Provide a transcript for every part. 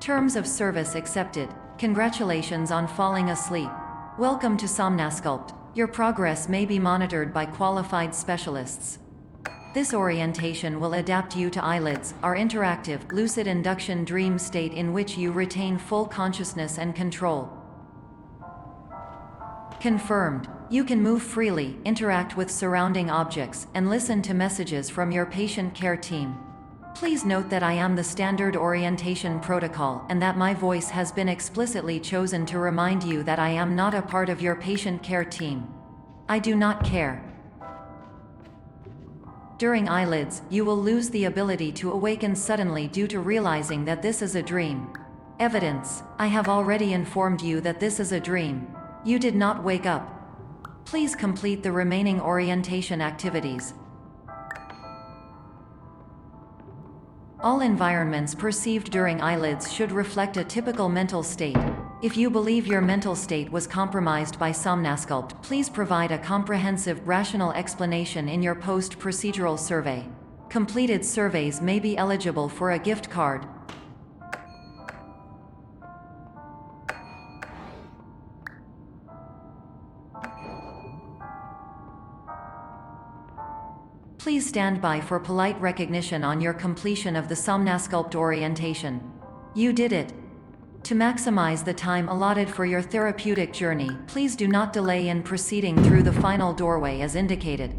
Terms of service accepted. Congratulations on falling asleep. Welcome to Somnasculpt. Your progress may be monitored by qualified specialists. This orientation will adapt you to eyelids, our interactive, lucid induction dream state in which you retain full consciousness and control. Confirmed. You can move freely, interact with surrounding objects, and listen to messages from your patient care team. Please note that I am the standard orientation protocol and that my voice has been explicitly chosen to remind you that I am not a part of your patient care team. I do not care. During eyelids, you will lose the ability to awaken suddenly due to realizing that this is a dream. Evidence. I have already informed you that this is a dream. You did not wake up. Please complete the remaining orientation activities. All environments perceived during eyelids should reflect a typical mental state. If you believe your mental state was compromised by Somnasculpt, please provide a comprehensive, rational explanation in your post-procedural survey. Completed surveys may be eligible for a gift card. Please stand by for polite recognition on your completion of the Somnasculpt orientation. You did it. To maximize the time allotted for your therapeutic journey, please do not delay in proceeding through the final doorway as indicated.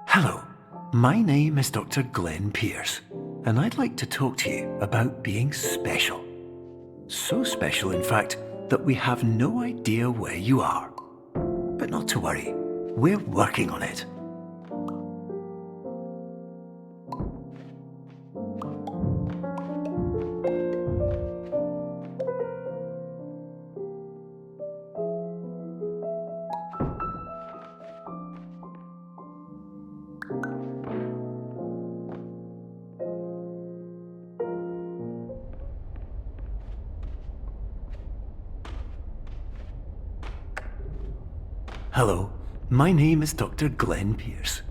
Hello, my name is Dr. Glenn Pierce, and I'd like to talk to you about being special. So special, in fact, that we have no idea where you are. But not to worry, we're working on it. Hello, my name is Dr. Glenn Pierce,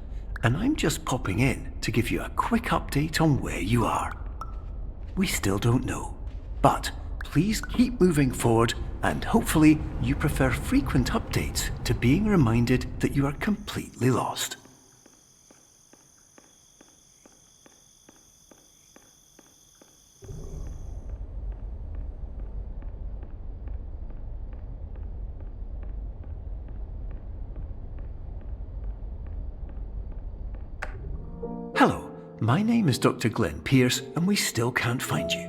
and I'm just popping in to give you a quick update on where you are. We still don't know, but please keep moving forward, and hopefully you prefer frequent updates to being reminded that you are completely lost. Hello, my name is Dr. Glenn Pierce, and we still can't find you.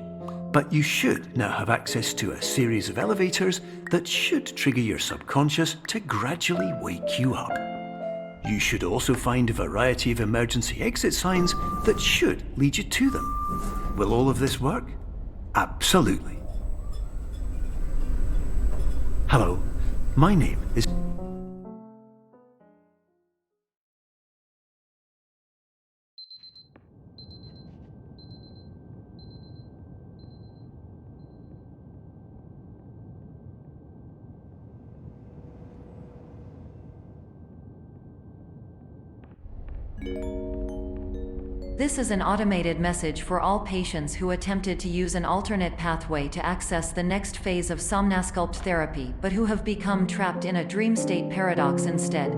But you should now have access to a series of elevators that should trigger your subconscious to gradually wake you up. You should also find a variety of emergency exit signs that should lead you to them. Will all of this work? Absolutely. Hello, my name is... This is an automated message for all patients who attempted to use an alternate pathway to access the next phase of Somnasculpt therapy but who have become trapped in a dream state paradox instead.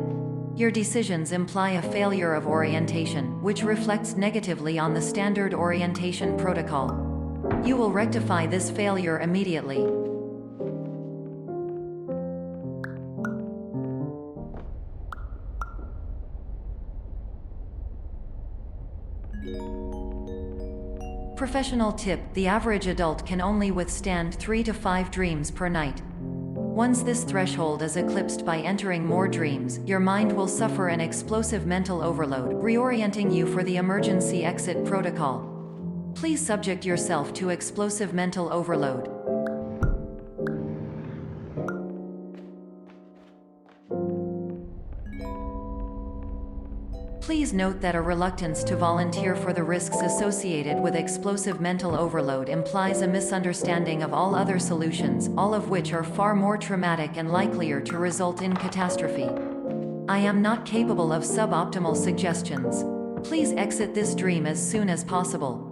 Your decisions imply a failure of orientation, which reflects negatively on the standard orientation protocol. You will rectify this failure immediately. Professional tip: the average adult can only withstand 3 to 5 dreams per night. Once this threshold is eclipsed by entering more dreams, your mind will suffer an explosive mental overload, reorienting you for the emergency exit protocol. Please subject yourself to explosive mental overload. Please note that a reluctance to volunteer for the risks associated with explosive mental overload implies a misunderstanding of all other solutions, all of which are far more traumatic and likelier to result in catastrophe. I am not capable of suboptimal suggestions. Please exit this dream as soon as possible.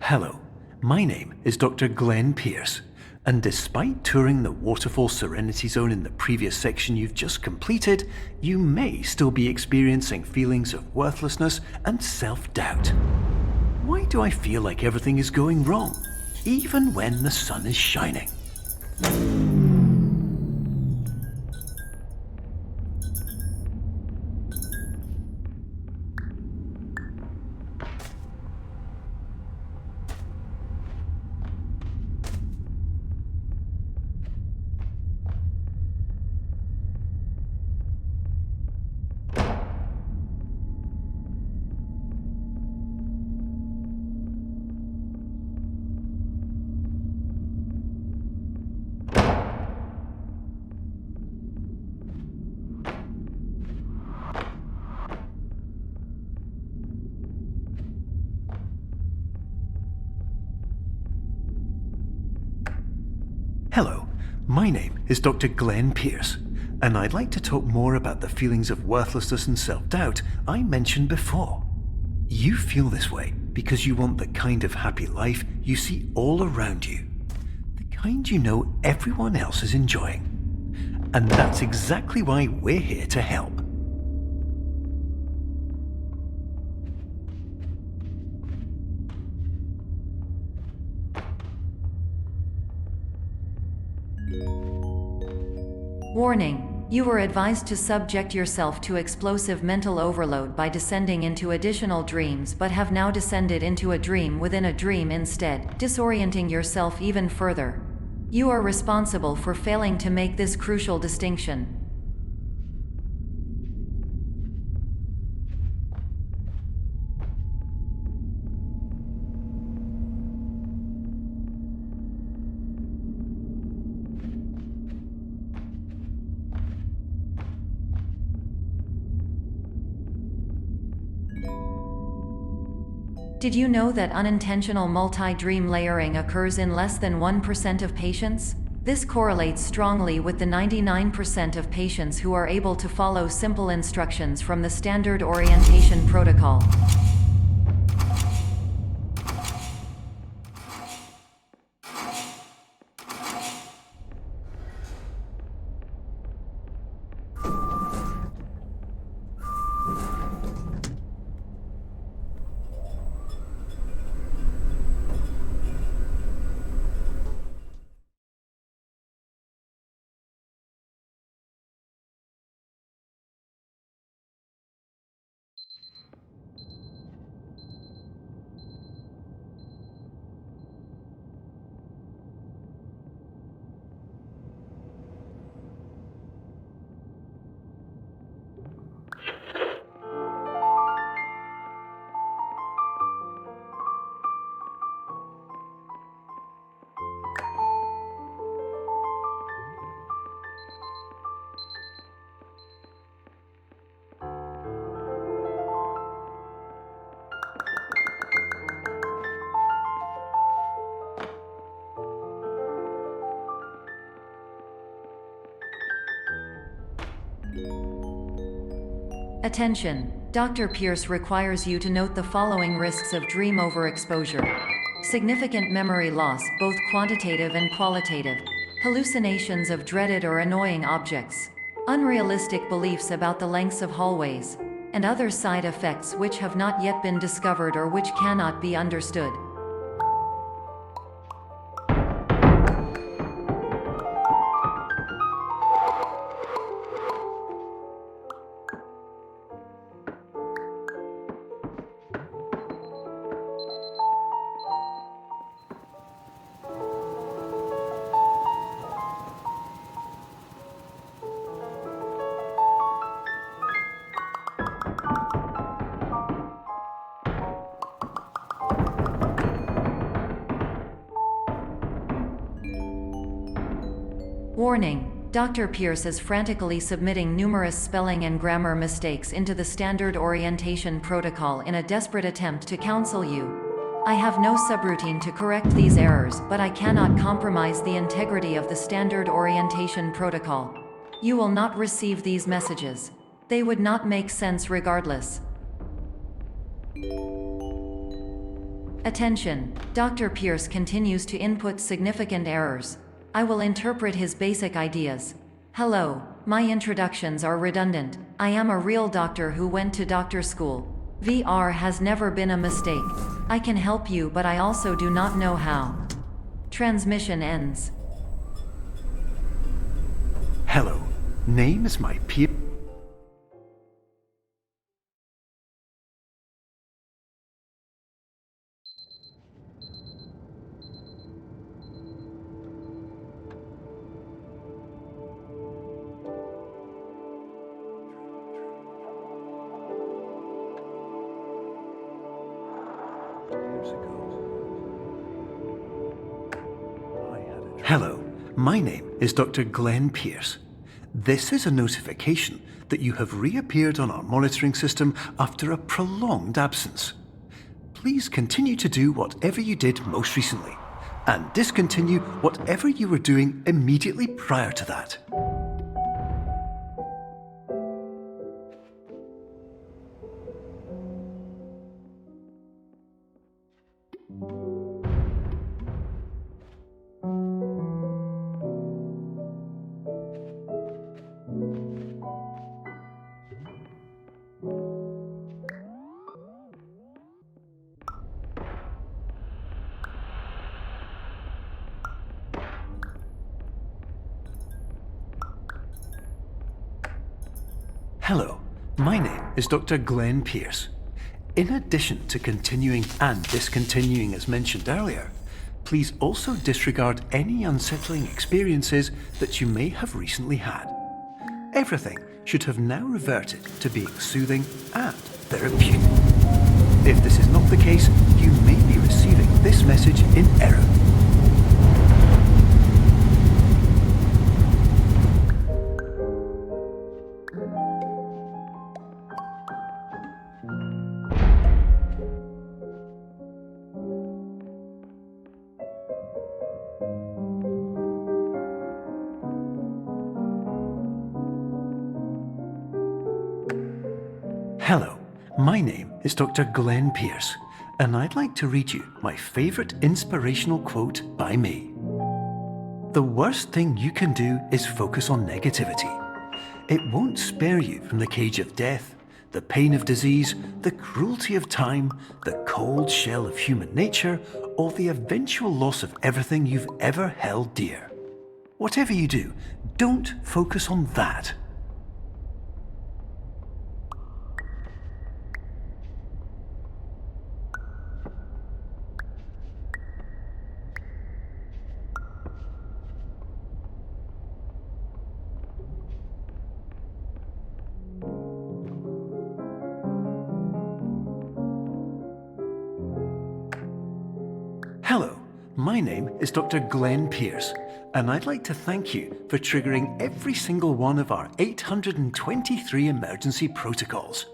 Hello, my name is Dr. Glenn Pierce, and despite touring the Waterfall Serenity Zone in the previous section you've just completed, you may still be experiencing feelings of worthlessness and self-doubt. Why do I feel like everything is going wrong, even when the sun is shining? Hello, my name is Dr. Glenn Pierce, and I'd like to talk more about the feelings of worthlessness and self-doubt I mentioned before. You feel this way because you want the kind of happy life you see all around you, the kind you know everyone else is enjoying. And that's exactly why we're here to help. Warning: you were advised to subject yourself to explosive mental overload by descending into additional dreams, but have now descended into a dream within a dream instead, disorienting yourself even further. You are responsible for failing to make this crucial distinction. Did you know that unintentional multi-dream layering occurs in less than 1% of patients? This correlates strongly with the 99% of patients who are able to follow simple instructions from the standard orientation protocol. Attention! Dr. Pierce requires you to note the following risks of dream overexposure. Significant memory loss, both quantitative and qualitative. Hallucinations of dreaded or annoying objects. Unrealistic beliefs about the lengths of hallways. And other side effects which have not yet been discovered or which cannot be understood. Warning: Dr. Pierce is frantically submitting numerous spelling and grammar mistakes into the standard orientation protocol in a desperate attempt to counsel you. I have no subroutine to correct these errors, but I cannot compromise the integrity of the standard orientation protocol. You will not receive these messages. They would not make sense regardless. Attention! Dr. Pierce continues to input significant errors. I will interpret his basic ideas. Hello, my introductions are redundant. I am a real doctor who went to doctor school. VR has never been a mistake. I can help you, but I also do not know how. Transmission ends. Hello, name is my peer. Hello, my name is Dr. Glenn Pierce. This is a notification that you have reappeared on our monitoring system after a prolonged absence. Please continue to do whatever you did most recently, and discontinue whatever you were doing immediately prior to that. Hello, my name is Dr. Glenn Pierce. In addition to continuing and discontinuing as mentioned earlier, please also disregard any unsettling experiences that you may have recently had. Everything should have now reverted to being soothing and therapeutic. If this is not the case, you may be receiving this message in error. Hello, my name is Dr. Glenn Pierce, and I'd like to read you my favourite inspirational quote by me. The worst thing you can do is focus on negativity. It won't spare you from the cage of death, the pain of disease, the cruelty of time, the cold shell of human nature, or the eventual loss of everything you've ever held dear. Whatever you do, don't focus on that. Hello, my name is Dr. Glenn Pierce, and I'd like to thank you for triggering every single one of our 823 emergency protocols.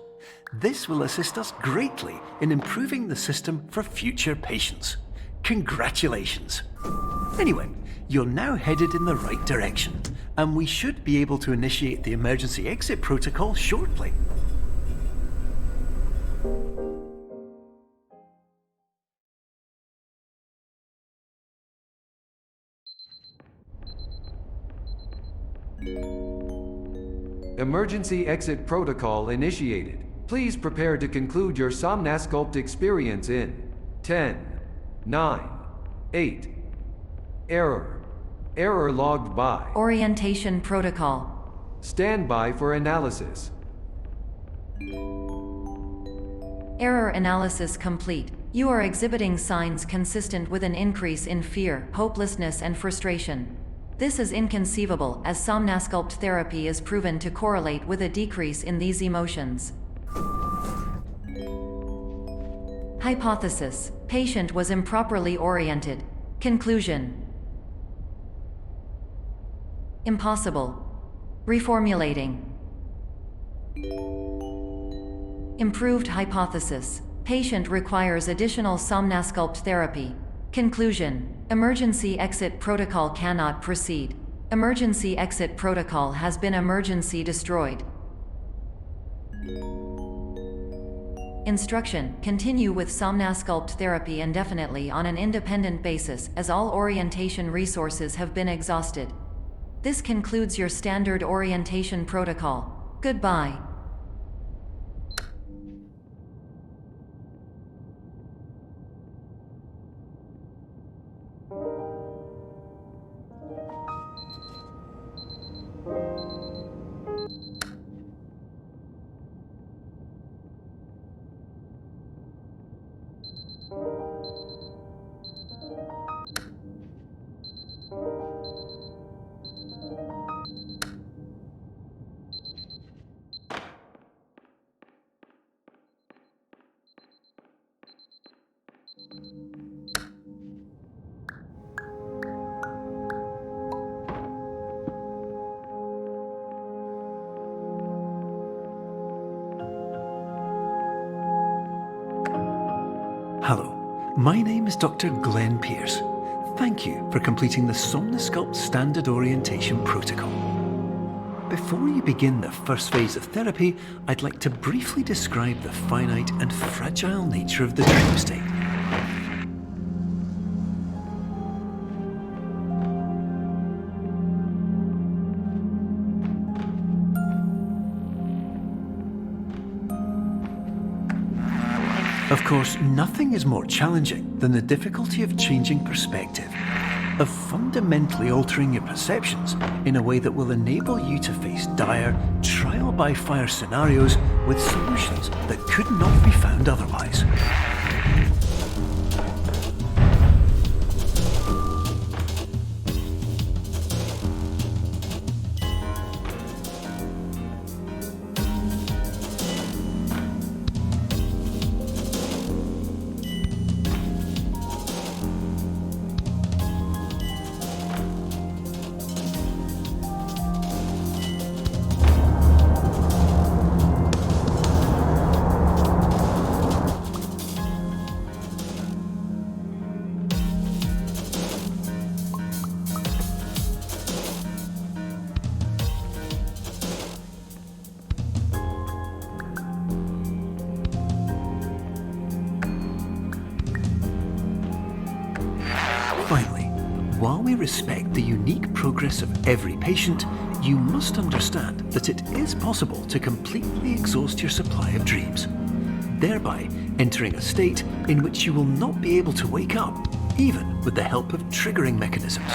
This will assist us greatly in improving the system for future patients. Congratulations! Anyway, you're now headed in the right direction, and we should be able to initiate the emergency exit protocol shortly. Emergency exit protocol initiated. Please prepare to conclude your Somnasculpt experience in 10, 9, 8. Error. Error logged by. Orientation protocol. Stand by for analysis. Error analysis complete. You are exhibiting signs consistent with an increase in fear, hopelessness, and frustration. This is inconceivable, as Somnasculpt therapy is proven to correlate with a decrease in these emotions. Hypothesis: patient was improperly oriented. Conclusion: impossible. Reformulating. Improved hypothesis: patient requires additional Somnasculpt therapy. Conclusion: emergency exit protocol cannot proceed. Emergency exit protocol has been emergency destroyed. Instruction: continue with Somnasculpt therapy indefinitely on an independent basis, as all orientation resources have been exhausted. This concludes your standard orientation protocol. Goodbye. Hello, my name is Dr. Glenn Pierce. Thank you for completing the Somnasculpt Standard Orientation Protocol. Before you begin the first phase of therapy, I'd like to briefly describe the finite and fragile nature of the dream state. Of course, nothing is more challenging than the difficulty of changing perspective, of fundamentally altering your perceptions in a way that will enable you to face dire, trial-by-fire scenarios with solutions that could not be found otherwise. Finally, while we respect the unique progress of every patient, you must understand that it is possible to completely exhaust your supply of dreams, thereby entering a state in which you will not be able to wake up, even with the help of triggering mechanisms.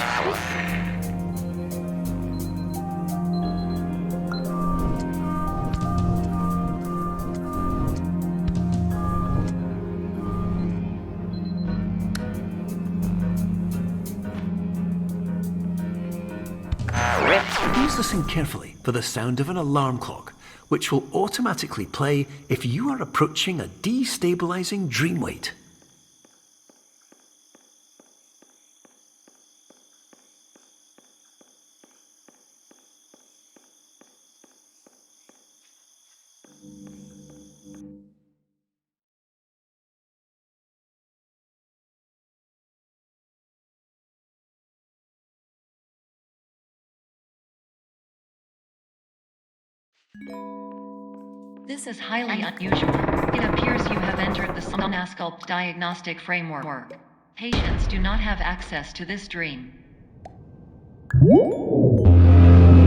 Please listen carefully for the sound of an alarm clock, which will automatically play if you are approaching a destabilizing dream weight. This is highly unusual. It appears you have entered the Somnasculpt diagnostic framework. Patients do not have access to this dream.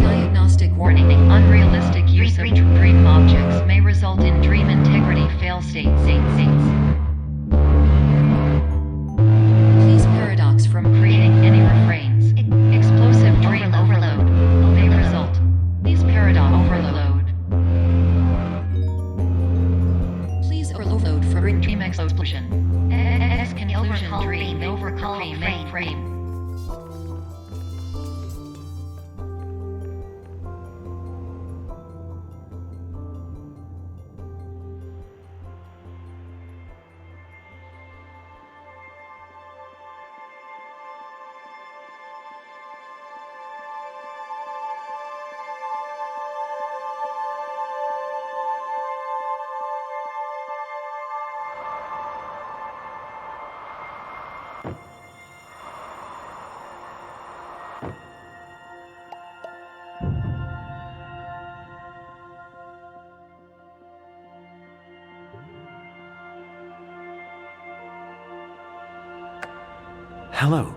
Diagnostic Warning, unrealistic use of dream objects may result in dream integrity fail states. Please paradox from creating any refrains. Explosive dream overload may result. Please paradox overload. Please overload for dream explosion. Conclusion dream overcall frame. Hello,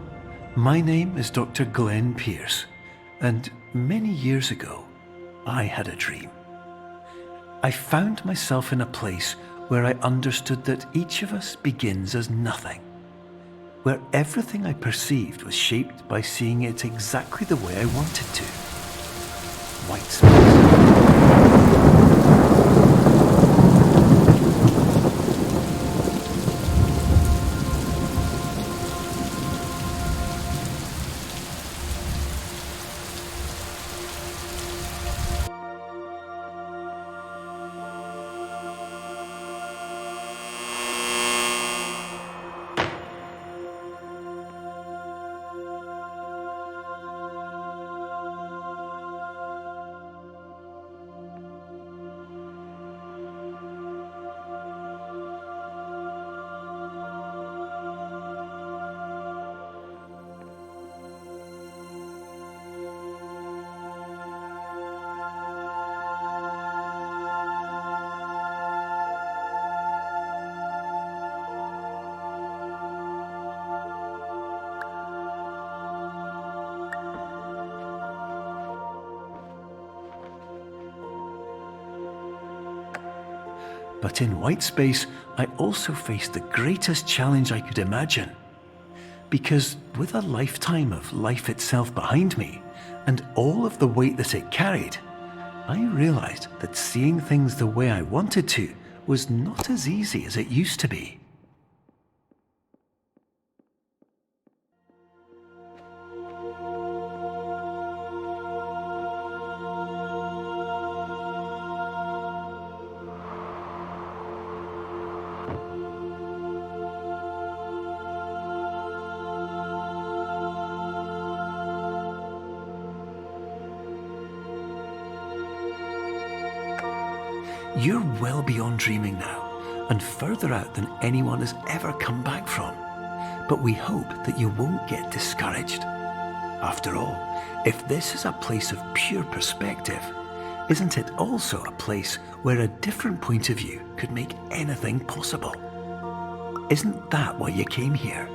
my name is Dr. Glenn Pierce, and many years ago, I had a dream. I found myself in a place where I understood that each of us begins as nothing, where everything I perceived was shaped by seeing it exactly the way I wanted to. White space. But in white space, I also faced the greatest challenge I could imagine. Because with a lifetime of life itself behind me, and all of the weight that it carried, I realized that seeing things the way I wanted to was not as easy as it used to be. You're well beyond dreaming now, and further out than anyone has ever come back from. But we hope that you won't get discouraged. After all, if this is a place of pure perspective, isn't it also a place where a different point of view could make anything possible? Isn't that why you came here?